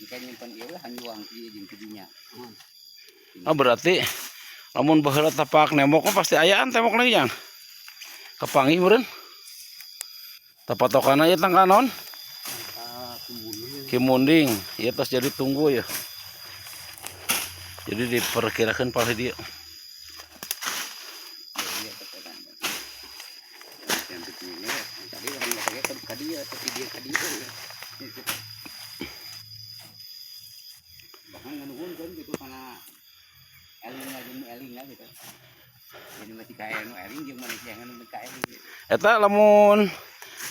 Kan nyimpen ieu hanjuang ieu jeung tidinya. Berarti lamun baheula tapak nembok mah pasti ayaan tembok lagi yang kepangi meureun. Tapatokana ieu tangka naon? Kimunding. Ieu tos jadi tunggu ya. Jadi diperkirakan paling dia. Tadi orang pakai ke dia, tapi dia ke dia. Bahkan nganuhun kan gitu karena eling gitu. Jadi masih kayak eling jeung manusia yang anu kayak gitu. Eta lamun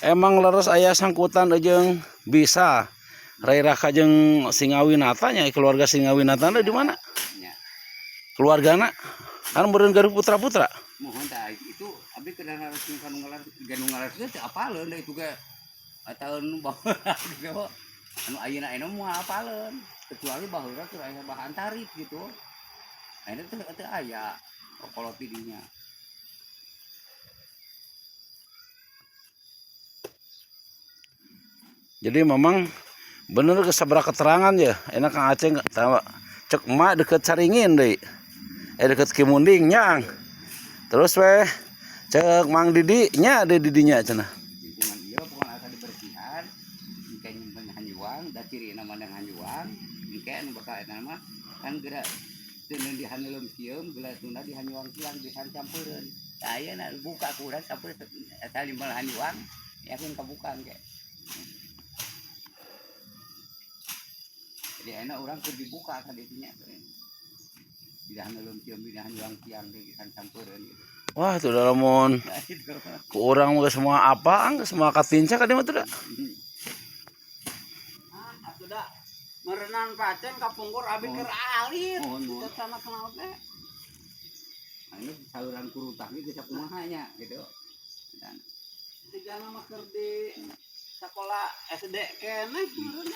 emang leres aya sangkutan jeung bisa Rairaka jeung Singawinata nya keluarga Singawinata di mana? Keluargana kan meureun garuh putra-putra. Mohon tah itu abi kedan harus nu ngalar teh apaleun da itu ge taun baheula gitu. Anu ayeuna mah apaleun kecuali baheula teh aya bahan tarif gitu. Ayeuna teh aya kolot didinya. Jadi memang bener sabaraha keterangan ya enak Kang Aceh cek emak deket Caringin deui. Deket Kimunding nyang. Terus we cek Mang Didi nya ada didinya cenah. Lingkungan ieu pokona asa dibersihan, engke nyimpen hanjuang, da cirina mandang hanjuang, engke anu bakal eta mah kan geura teu nu dihaneuleum sieum, geula tunda di hanjuang kilang bisa campeureun. Da ayeuna buka ku urang sampeur eta limbal hanjuang, yakin kabuka engke. Jadi enak orang keur dibuka ka dinya. Dihaneuleum sieum di hanjuang kilang teh bisa campeureun gitu. Wah, itu lamun ku urang mah semua apa, geus semua katinca ka dieu mah teh da. Atuh da meureunan pacen kapungkur abi keur alit. Teu sana kenal teh. Anu saluran kurutah ge geus kumaha nya gitu. Dan Tigana mah keur di sakola SD keneh meureun.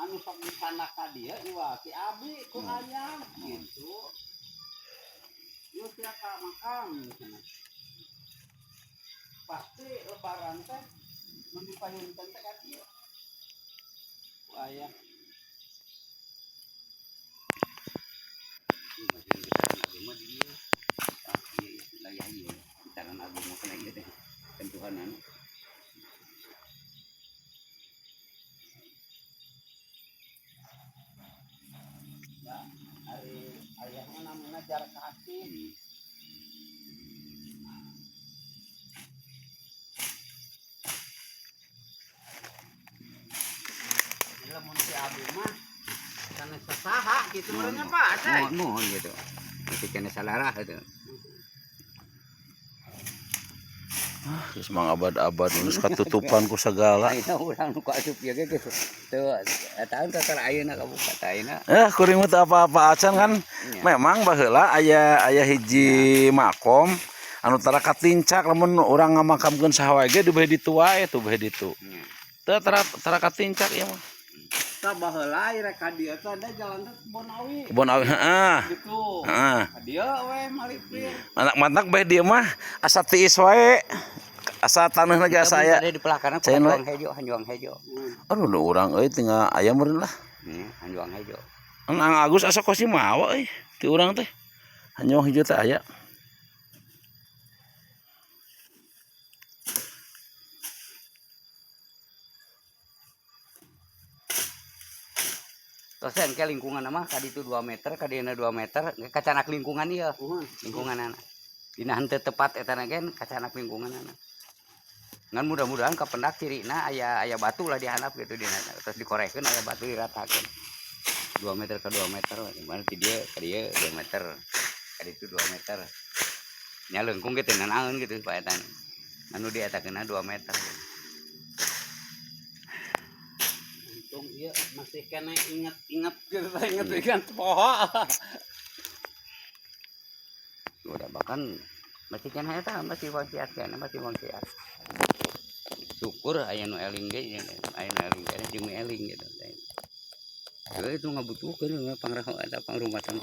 Anu sok disana ka dia iwa si abi ku ayam gitu. Ieu teh ka makam pasti lebaran teh mun dipayunkeun teh ka dieu. Ku ayam. masih kita agama di dia. Tapi wilayah ieu kita kan agama kana ieu teh tentuhanan. Ayahnya namanya jarak kaki. Lamun si abi mah kana sasaha gitu meureunnya Pak Aceh. Mohon gitu. Masih kena salarah gitu. Geus mangabad-abad geus katutupan ku sagala. Ayeuna urang nu asup ieu ge geus teu taun ka ayeuna kabuka tah ayeuna. Kuring mah teu apa-apa acan kan. Memang baheula aya hiji makom anu tara katincak lamun urang ngamakamkeun saha wae ge di beuh ditu wae tuh beuh ditu. Teu tara katincak ieu mah. Tah baheula rek ka dieu teh ada jalan teh Bonawi. Bonawi heeh. Gitu. Heeh. Ka dieu we malipir. Manak beuh dieu mah asa tiis wae. Asa taneuhna ge asa aya. Di pelakana hanjuang hejo. Aduh nu urang euy tinggal aya meureun lah. Hanjuang hejo. Ang Agus asa kosi mawa euy ti urang teh. Hanjuang hejo teh aya. Terus engke lingkungan mah ka ditu 2 meter, ka dieuna 2 meter, kacanak lingkungan ieu. Lingkunganana. Dina henteu tepat eta gen kacanak lingkunganana. Ngan mudah-mudahan kapendak cirina aya batu lah dihandap gitu dina. Terus dikorekeun aya batu diratakeun. 2 meter ke 2 meter, mana ti dieu ka dieu 2 meter. Ka ditu 2 meter. Nya leungkung ge teu nanaeun gitu Pak eta. Anu dietakeunna 2 meter. Iya masih kena ingat poho. Udah bahkan masih kena eta masih wasiat syukur aya nu eling ge aya nu eling kana jeung eling gitu. Itu ngabutuhkeun pangrumatan